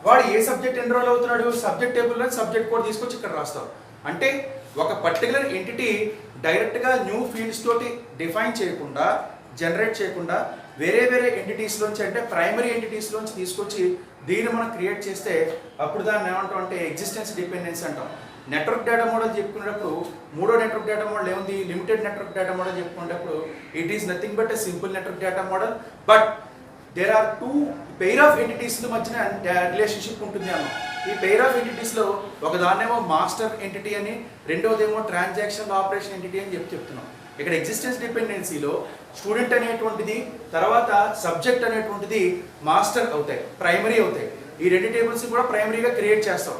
వాడు ఏ సబ్జెక్ట్ ఎన్రోల్ అవుతున్నాడు సబ్జెక్ట్ టేబుల్లో సబ్జెక్ట్ కోడ్ తీసుకొచ్చి ఇక్కడ రాస్తాం. అంటే ఒక పర్టికులర్ ఎంటిటీ డైరెక్ట్గా న్యూ ఫీల్డ్స్ తోటి డిఫైన్ చేయకుండా, జనరేట్ చేయకుండా వేరే వేరే ఎంటిటీస్లోంచి, అంటే ప్రైమరీ ఎంటిటీస్లోంచి తీసుకొచ్చి దీన్ని మనం క్రియేట్ చేస్తే అప్పుడు దాన్ని ఏమంటాం అంటే ఎగ్జిస్టెన్స్ డిపెండెన్సీ అంటాం. నెట్వర్క్ డేటా మోడల్ చెప్పుకునేటప్పుడు మూడో నెట్వర్క్ డేటా మోడల్ ఏముంది? లిమిటెడ్ నెట్వర్క్ డేటా మోడల్ చెప్పుకునేటప్పుడు it is nothing but a simple network data model, but there are two pair of entities మధ్యన రిలేషన్షిప్ ఉంటుంది అన్న. ఈ పెయిర్ ఆఫ్ ఎంటిటీస్లో ఒక దాన్నేమో మాస్టర్ ఎంటిటీ అని, రెండోదేమో ట్రాన్సాక్షన్ ఆపరేషన్ ఎంటిటీ అని చెప్తున్నాం. ఇక్కడ ఎగ్జిస్టెన్స్ డిపెండెన్సీలో స్టూడెంట్ అనేటువంటిది తర్వాత సబ్జెక్ట్ అనేటువంటిది మాస్టర్ అవుతాయి, ప్రైమరీ అవుతాయి. ఈ రెండు టేబుల్స్ కూడా ప్రైమరీగా క్రియేట్ చేస్తాం.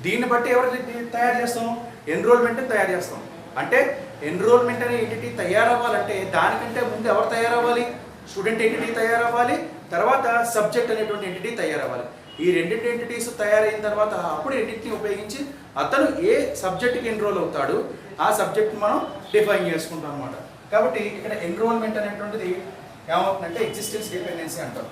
దీన్ని బట్టి ఎవరు తయారు చేస్తాం? ఎన్రోల్మెంట్ తయారు చేస్తాం. అంటే ఎన్రోల్మెంట్ అనే ఎంటిటీ తయారవ్వాలంటే దానికంటే ముందు ఎవరు తయారవ్వాలి? స్టూడెంట్ ఎంటిటీ తయారవ్వాలి, తర్వాత సబ్జెక్ట్ అనేటువంటి ఎంటిటీ తయారవ్వాలి. ఈ రెండింటి ఎంటిటీస్ తయారైన తర్వాత అప్పుడు ఎంటిటీని ఉపయోగించి అతను ఏ సబ్జెక్ట్కి ఎన్రోల్ అవుతాడు ఆ సబ్జెక్ట్ మనం డిఫైన్ చేసుకుంటాం అన్నమాట. కాబట్టి ఇక్కడ ఎన్రోల్మెంట్ అనేటువంటిది ఏమవుతుందంటే ఎగ్జిస్టెన్స్ డిపెండెన్సీ అంటాం.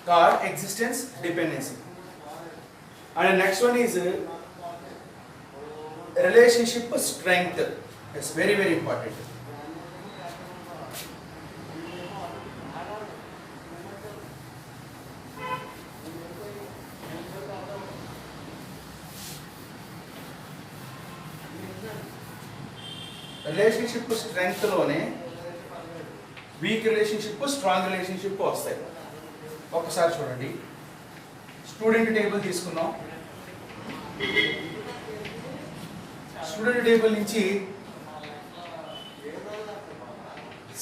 Called existence dependency. And the next one is relationship strength. It's very very important. Relationship strength లోనే వీక్ రిలేషన్షిప్, స్ట్రాంగ్ రిలేషన్షిప్ వస్తాయి. ఒకసారి చూడండి, స్టూడెంట్ టేబుల్ తీసుకున్నాం. స్టూడెంట్ టేబుల్ నుంచి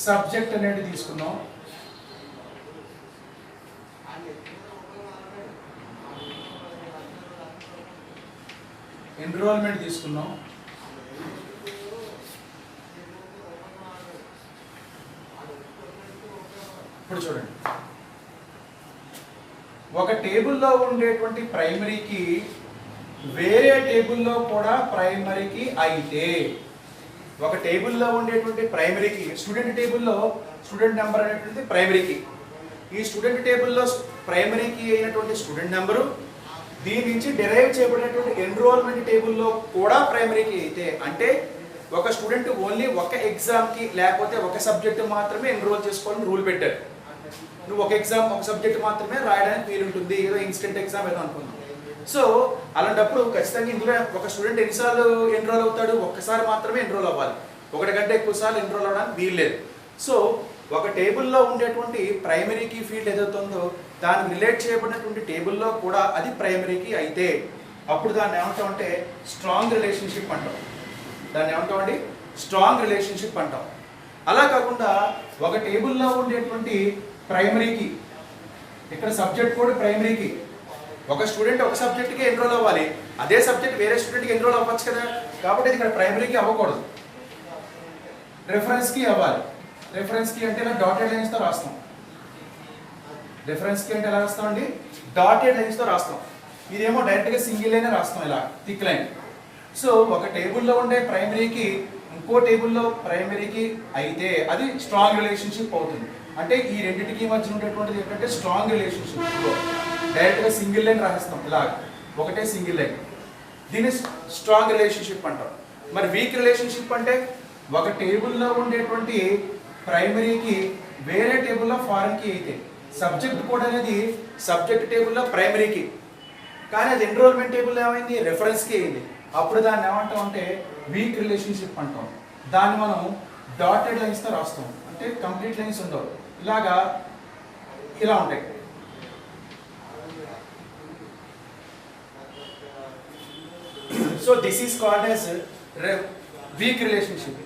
సబ్జెక్ట్ అనేది తీసుకున్నాం. ఎన్రోల్మెంట్ తీసుకున్నాం. ఇప్పుడు చూడండి, ఒక టేబుల్లో ఉండేటువంటి ప్రైమరీకి వేరే టేబుల్లో కూడా ప్రైమరీకి అయితే, ఒక టేబుల్లో ఉండేటువంటి ప్రైమరీకి స్టూడెంట్ టేబుల్లో స్టూడెంట్ నెంబర్ అనేటువంటిది ప్రైమరీకి, ఈ స్టూడెంట్ టేబుల్లో ప్రైమరీకి అయినటువంటి స్టూడెంట్ నెంబరు దీని నుంచి డెరైవ్ చేయబడినటువంటి ఎన్రోల్మెంట్ టేబుల్లో కూడా ప్రైమరీకి అయితే, అంటే ఒక స్టూడెంట్ ఓన్లీ ఒక ఎగ్జామ్కి లేకపోతే ఒక సబ్జెక్టు మాత్రమే ఎన్రోల్ చేసుకోవాలని రూల్ పెట్టారు. నువ్వు ఒక ఎగ్జామ్ ఒక సబ్జెక్ట్ మాత్రమే రాయడానికి వీలు ఉంటుంది, ఏదో ఇన్స్టెంట్ ఎగ్జామ్ ఏదో అనుకున్నాం. సో అలాంటప్పుడు ఖచ్చితంగా ఇందులో ఒక స్టూడెంట్ ఎన్నిసార్లు ఎన్రోల్ అవుతాడు, ఒక్కసారి మాత్రమే ఎన్రోల్ అవ్వాలి, ఒకటి కంటే ఎక్కువ సార్లు ఎన్రోల్ అవ్వడానికి వీల్లేదు. సో ఒక టేబుల్లో ఉండేటువంటి ప్రైమరీ కీ ఫీల్డ్ ఏదవుతుందో దానికి రిలేట్ చేయబడినటువంటి టేబుల్లో కూడా అది ప్రైమరీ కీ అయితే అప్పుడు దాన్ని ఏమంటామంటే స్ట్రాంగ్ రిలేషన్షిప్ అంటాం. దాన్ని ఏమంటామండి? స్ట్రాంగ్ రిలేషన్షిప్ అంటాం. అలా కాకుండా ఒక టేబుల్లో ఉండేటువంటి ప్రైమరీకి, ఇక్కడ సబ్జెక్ట్ కూడా ప్రైమరీకి, ఒక స్టూడెంట్ ఒక సబ్జెక్ట్కి ఎన్రోల్ అవ్వాలి, అదే సబ్జెక్ట్ వేరే స్టూడెంట్కి ఎన్రోల్ అవ్వచ్చు కదా. కాబట్టి ఇక్కడ ప్రైమరీకి అవ్వకూడదు, రెఫరెన్స్కి అవ్వాలి. రెఫరెన్స్కి అంటే ఇలా డాటెడ్ లైన్స్తో రాస్తాం. రెఫరెన్స్కి అంటే ఎలా రాస్తామండి? డాటెడ్ లైన్స్తో రాస్తాం. ఇదేమో డైరెక్ట్గా సింగిల్ లైన్ రాస్తాం, ఇలా థిక్ లైన్. సో ఒక టేబుల్లో ఉండే ప్రైమరీకి ఇంకో టేబుల్లో ప్రైమరీకి అయితే అది స్ట్రాంగ్ రిలేషన్షిప్ అవుతుంది. అంటే ఈ రెండింటికి మధ్య ఉండేటువంటిది ఏంటంటే స్ట్రాంగ్ రిలేషన్షిప్. డైరెక్ట్గా సింగిల్ లైన్ రాస్తాం, ఇలా ఒకటే సింగిల్ లైన్. దీన్ని స్ట్రాంగ్ రిలేషన్షిప్ అంటాం. మరి వీక్ రిలేషన్షిప్ అంటే ఒక టేబుల్లో ఉండేటువంటి ప్రైమరీకి వేరే టేబుల్లో ఫారెన్ కీ అయితే, సబ్జెక్ట్ కోడ్ అనేది సబ్జెక్ట్ టేబుల్లో ప్రైమరీకి, కానీ అది ఎన్రోల్మెంట్ టేబుల్ ఏమైంది? రెఫరెన్స్కి అయింది. అప్పుడు దాన్ని ఏమంటాం అంటే వీక్ రిలేషన్షిప్ అంటాం. దాన్ని మనం డాటెడ్ లైన్స్తో రాస్తాం, అంటే కంప్లీట్ లైన్స్ ఉండవు, ఇలాగా ఇలా ఉంటాయి. So this is called as week relationship.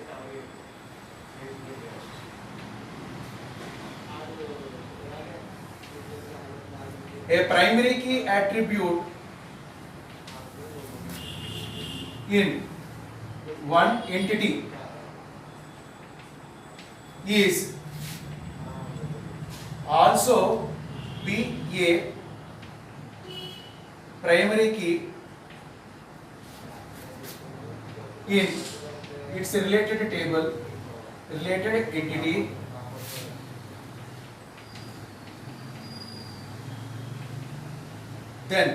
A primary key attribute in one entity is also be a primary key in its related table, related entity, then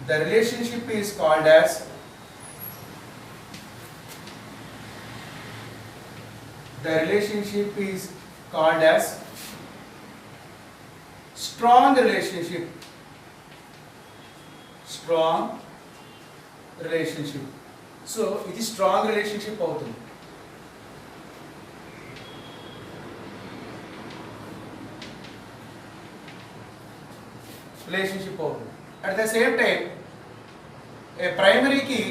the relationship is called as strong relationship. Strong relationship. So it is strong relationship అవుతుంది. Relationship అవుతుంది. At the same time a ప్రైమరీకి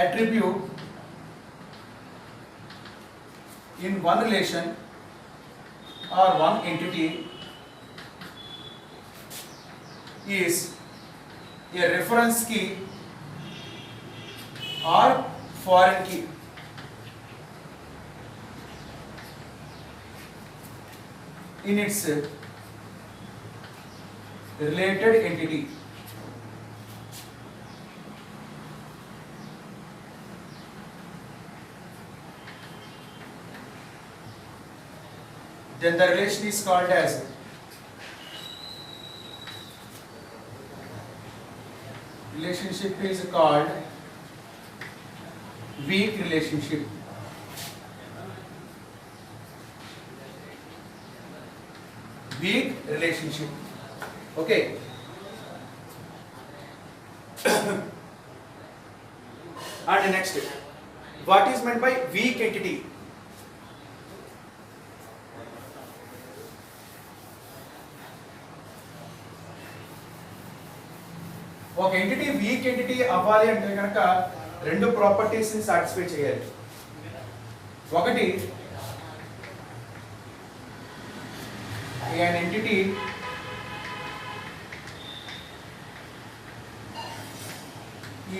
attribute in one relation or one entity is a reference key or foreign key. In its related entity. Then the relation is called as weak relationship. Weak relationship. Okay. And next, what is meant by weak entity? ఒక entity weak entity అవ్వాలి అంటే కనుక రెండు properties ని satisfy చేయాలి. ఒకటి, an entity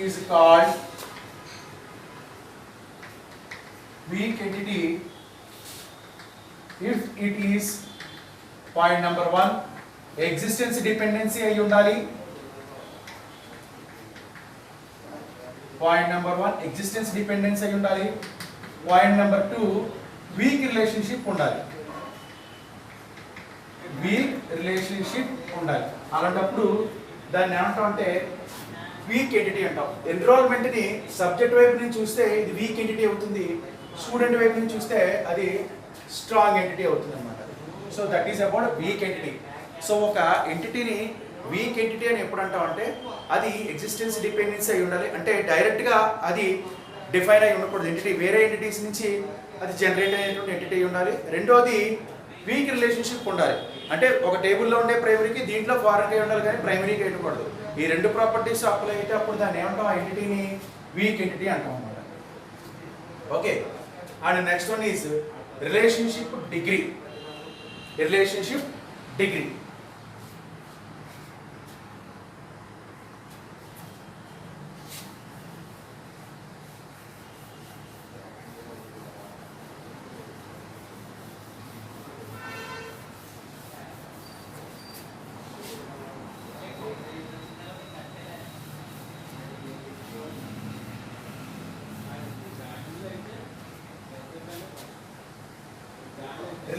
is called weak entity if it is point number 1 existence dependency అయి ఉండాలి. పాయింట్ నెంబర్ 1 ఎగ్జిస్టెన్స్ డిపెండెన్స్ అయి ఉండాలి. పాయింట్ నెంబర్ 2 వీక్ రిలేషన్షిప్ ఉండాలి. వీక్ రిలేషన్షిప్ ఉండాలి. అలాంటప్పుడు దాన్ని ఏమంటాం అంటే వీక్ ఎంటిటీ అంటాం. ఎన్రోల్మెంట్ని సబ్జెక్ట్ వైపు నుంచి చూస్తే ఇది వీక్ ఎంటిటీ అవుతుంది, స్టూడెంట్ వైపు నుంచి చూస్తే అది స్ట్రాంగ్ ఎంటిటీ అవుతుంది అన్నమాట. So so that is about weak entity. So ఒక ఎంటిటీని వీక్ ఎంటిటీ అని ఎప్పుడు అంటాం అంటే అది ఎగ్జిస్టెన్స్ డిపెండెన్సీ అయి ఉండాలి, అంటే డైరెక్ట్గా అది డిఫైన్ అయి ఉండకూడదు. ఎంటిటీ వేరే ఎంటిటీస్ నుంచి అది జనరేట్ అయినటువంటి ఎంటిటీ ఉండాలి. రెండోది వీక్ రిలేషన్షిప్ ఉండాలి, అంటే ఒక టేబుల్లో ఉండే ప్రైమరీకి దీంట్లో ఫారెన్ అయి ఉండాలి కానీ ప్రైమరీకి ఉండకూడదు. ఈ రెండు ప్రాపర్టీస్ అప్లై అయితే అప్పుడు దాన్ని ఏమంటాం, ఆ ఎంటిటీని వీక్ ఎంటిటీ అంటాం అన్నమాట. Okay, and next one is relationship degree. Relationship degree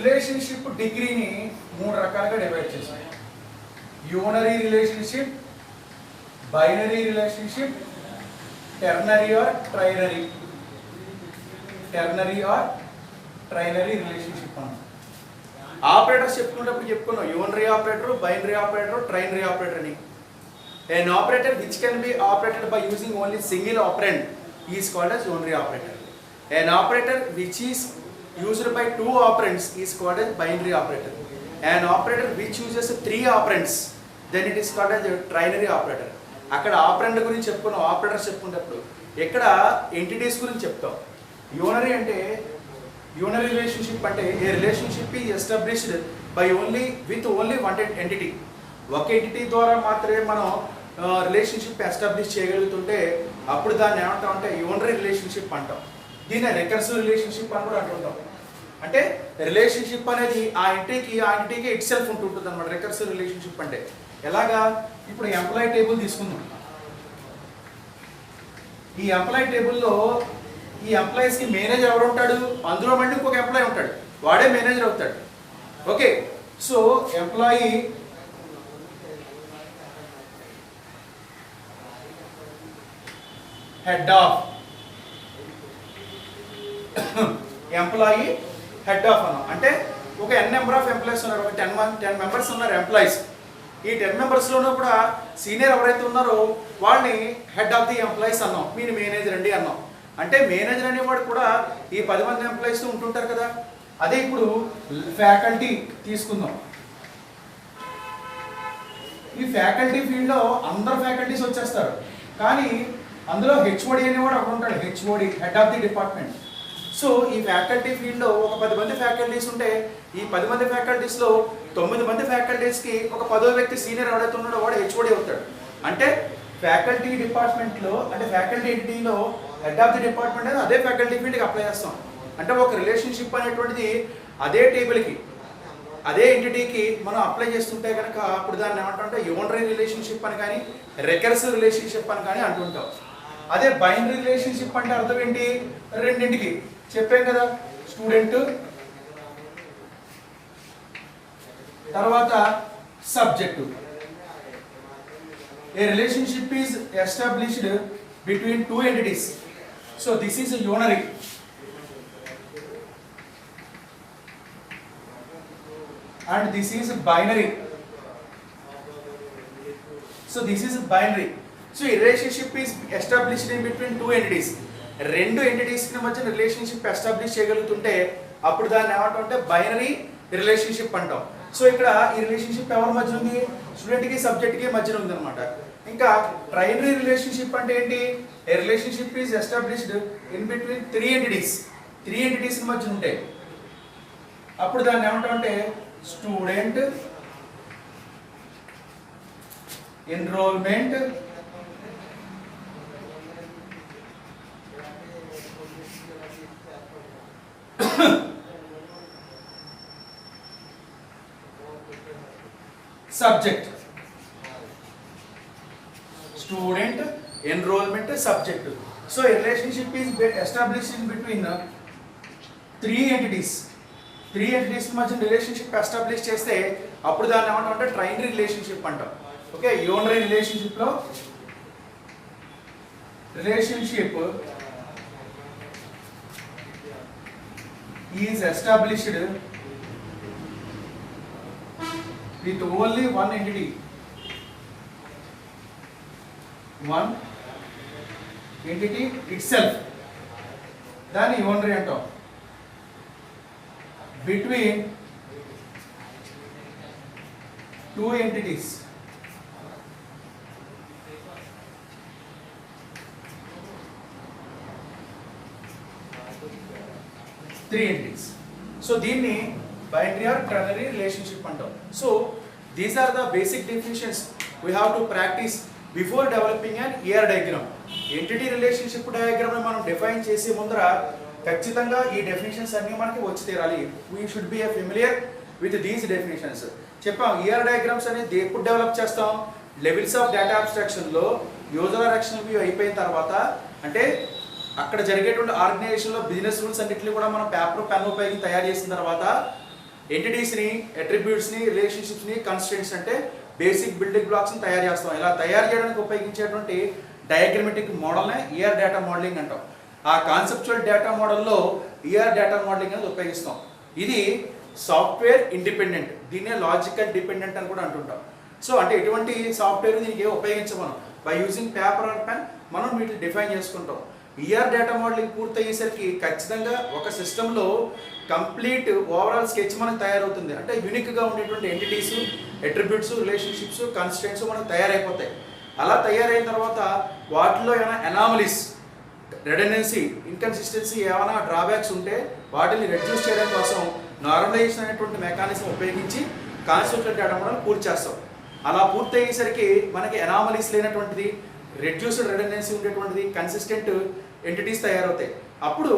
relationship డిగ్రీని మూడు రకాలుగా డివైడ్ చేశాం. Unary relationship, binary relationship, ternary or trinary. Ternary or trinary relationship అన్న ఆపరేటర్స్ చెప్పుకున్నాం. Unary operator, binary operator, trinary operator అని. An operator which can be operated by using only single operand is called as unary operator. An operator which is used by two operands is called as binary operator. An operator which uses three operands, then it is called as a trinary operator. అక్కడ ఆపరెండ్ గురించి చెప్పుకున్నాం, operators చెప్పుకున్నప్పుడు ఇక్కడ entities గురించి చెప్తాం. Unary అంటే unary relationship అంటే a relationship is established by only one entity. ఒక entity ద్వారా మాత్రమే మనం రిలేషన్షిప్ ఎస్టాబ్లిష్ చేయగలుగుతుంటే అప్పుడు దాన్ని ఏమంటాం అంటే యూనరీ రిలేషన్షిప్ అంటాం. దీన్ని రికర్సివ్ రిలేషన్షిప్ అని కూడా అంటుంటాం. అంటే రిలేషన్షిప్ అనేది ఆ ఎంటిటీకి ఇట్ సెల్ఫ్ ఉంటుంటుంది అనమాట. రికర్సివ్ రిలేషన్షిప్ అంటే ఎలాగా, ఇప్పుడు ఎంప్లాయీ టేబుల్ తీసుకుందాం. ఈ ఎంప్లాయీ టేబుల్లో ఈ ఎంప్లాయీస్కి మేనేజర్ ఎవరు ఉంటాడు, అందులో మళ్ళీ ఇంకొక ఎంప్లాయీ ఉంటాడు, వాడే మేనేజర్ అవుతాడు. Okay, so employee head of, employee head of అన్నాం. అంటే ఒక n నెంబర్ ఆఫ్ ఎంప్లాయీస్ ఉన్నారు, ఒక 10 మెంబర్స్ ఉన్నారు ఎంప్లాయీస్. ఈ 10 మెంబర్స్లోనూ కూడా సీనియర్ ఎవరైతే ఉన్నారో వాళ్ళని హెడ్ ఆఫ్ ది ఎంప్లాయీస్ అన్నాం, మీరు మేనేజర్ అండి అన్నాం. అంటే మేనేజర్ అనేవాడు కూడా ఈ 10 మంది ఎంప్లాయీస్ ఉంటుంటారు కదా. అదే ఇప్పుడు ఫ్యాకల్టీ తీసుకుందాం. ఈ ఫ్యాకల్టీ ఫీల్డ్లో అందరు ఫ్యాకల్టీస్ వచ్చేస్తారు, కానీ అందులో హెచ్ఓడి అనేవాడు అక్కడ ఉంటాడు, HOD head of the department. So ఈ ఫ్యాకల్టీ ఫీల్డ్లో ఒక 10 మంది ఫ్యాకల్టీస్ ఉంటే ఈ 10 మంది ఫ్యాకల్టీస్లో 9 మంది ఫ్యాకల్టీస్కి ఒక 10వ వ్యక్తి సీనియర్ ఎవరైతే ఉన్నాడో వాడు హెచ్ఓడి అవుతాడు. అంటే ఫ్యాకల్టీ డిపార్ట్మెంట్లో అంటే ఫ్యాకల్టీ ఎంటిటీలో హెడ్ ఆఫ్ ది డిపార్ట్మెంట్ అనేది అదే ఫ్యాకల్టీ ఫీల్డ్కి అప్లై చేస్తాం. అంటే ఒక రిలేషన్షిప్ అనేటువంటిది అదే టేబుల్కి అదే ఎంటిటీకి మనం అప్లై చేస్తుంటే కనుక అప్పుడు దాన్ని ఏమంటామంటే యూనరీ రిలేషన్షిప్ అని కానీ రికర్సివ్ రిలేషన్షిప్ అని కానీ అంటుంటాం. అదే బైనరీ రిలేషన్షిప్ అంటే అర్థం ఏంటి, రెండింటికి చెప్పాం కదా, స్టూడెంట్ తర్వాత subject. A relationship is established between two entities. So this is unary. And this is binary. So this is binary. So a relationship is established in between two entities. రెండు entities కి మధ్య relationship establish చేయగలుగుతుంటే అప్పుడు దాన్ని ఏమంటామంటే binary relationship అంటాం. So ఇక్కడ ఈ relationship ఎవరి మధ్య ఉంది, స్టూడెంట్ కి సబ్జెక్ట్ కి మధ్య ఉంది అనమాట. ఇంకా ట్రైనరీ రిలేషన్షిప్ అంటే ఏంటి, a relationship is established in between three entities మధ్య ఉంటాయి. అప్పుడు దాన్ని ఏమంటామంటే student, enrolment, subject. Student, enrolment, subject. So a relationship is established in between three entities మధ్య రిలేషన్షిప్ ఎస్టాబ్లిష్ చేస్తే అప్పుడు దాన్ని ఏమంటామంటే ట్రైనరీ రిలేషన్షిప్ అంటాం. ఓకే, యూనరీ రిలేషన్షిప్లో relationship is established with only one entity, one entity itself, దాన్ని unary అంటాం. Between two entities, three entities. So దీన్ని బైనరీ ఆర్ టెర్నరీ రిలేషన్షిప్ అంటాం. So these are the basic definitions we have to practise before developing an ER diagram. Entity relationship diagram మనం define చేసే ముందర ఖచ్చితంగా ఈ definitions అన్నీ మనకి వచ్చి తీరాలి. We should be familiar with these definitions. చెప్పాం ER డయాగ్రామ్స్ అనేది ఎప్పుడు డెవలప్ చేస్తాం, లెవెల్స్ ఆఫ్ డేటా అబ్స్ట్రాక్షన్లో యూజర్ డైరెక్షన్ వ్యూ అయిపోయిన తర్వాత, అంటే అక్కడ జరిగేటువంటి ఆర్గనైజేషన్లో బిజినెస్ రూల్స్ అన్నింటినీ కూడా మనం పేపర్ పెన్ ఉపయోగించి తయారు చేసిన తర్వాత ఎంటిటీస్ని, అట్రిబ్యూట్స్ని, రిలేషన్షిప్స్ని, కన్స్ట్రెంట్స్ అంటే బేసిక్ బిల్డింగ్ బ్లాక్స్ని తయారు చేస్తాం. ఇలా తయారు చేయడానికి ఉపయోగించేటువంటి డయాగ్రమెటిక్ మోడల్నే ER డేటా మోడలింగ్ అంటాం. ఆ కాన్సెప్చువల్ డేటా మోడల్లో ER డేటా మోడలింగ్ అనేది ఉపయోగిస్తాం. ఇది సాఫ్ట్వేర్ ఇండిపెండెంట్, దీన్నే లాజికల్ డిపెండెంట్ అని కూడా అంటుంటాం. సో అంటే ఎటువంటి సాఫ్ట్వేర్ దీనికి ఉపయోగించమనం, by using paper or pen మనం వీటిని డిఫైన్ చేసుకుంటాం. ER డేటా మోడలింగ్ పూర్తయ్యేసరికి ఖచ్చితంగా ఒక సిస్టంలో కంప్లీట్ ఓవరాల్ స్కెచ్ మనకు తయారవుతుంది. అంటే యూనిక్గా ఉండేటువంటి ఎంటిటీస్, అట్రిబ్యూట్స్, రిలేషన్షిప్స్, కన్స్ట్రెంట్స్ మనకు తయారైపోతాయి. అలా తయారైన తర్వాత వాటిలో ఏమైనా అనామలీస్, రెడెండెన్సీ, ఇన్కన్సిస్టెన్సీ, ఏమైనా డ్రాబ్యాక్స్ ఉంటే వాటిని రెడ్యూస్ చేయడం కోసం నార్మలైజేషన్ అనేటువంటి మెకానిజం ఉపయోగించి కాన్సెప్చువల్ డేటా మోడల్ పూర్తి చేస్తాం. అలా పూర్తి అయ్యేసరికి మనకి అనామలీస్ లేనటువంటిది, రెడ్యూస్డ్ రెడెండెన్సీ ఉండేటువంటిది, కన్సిస్టెంట్ ఎంటిటీస్ తయారవుతాయి. అప్పుడు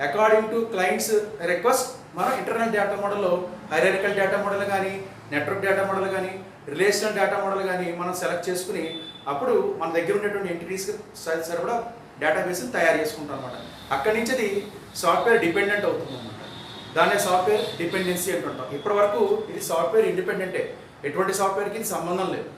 అకార్డింగ్ టు క్లయింట్స్ రిక్వెస్ట్ మనం ఇంటర్నల్ డేటా మోడల్లో హైరార్కికల్ డేటా మోడల్ కానీ, నెట్వర్క్ డేటా మోడల్ కానీ, రిలేషనల్ డేటా మోడల్ కానీ మనం సెలెక్ట్ చేసుకుని అప్పుడు మన దగ్గర ఉండేటువంటి ఎంటిటీస్కి సరిపడా డేటాబేస్ని తయారు చేసుకుంటాం అనమాట. అక్కడి నుంచి అది సాఫ్ట్వేర్ డిపెండెంట్ అవుతుంది అనమాట. దాన్నే సాఫ్ట్వేర్ డిపెండెన్సీ అంటుంటాం. ఇప్పటి వరకు ఇది సాఫ్ట్వేర్ ఇండిపెండెంటే, ఎటువంటి సాఫ్ట్వేర్కి ఇది సంబంధం లేదు.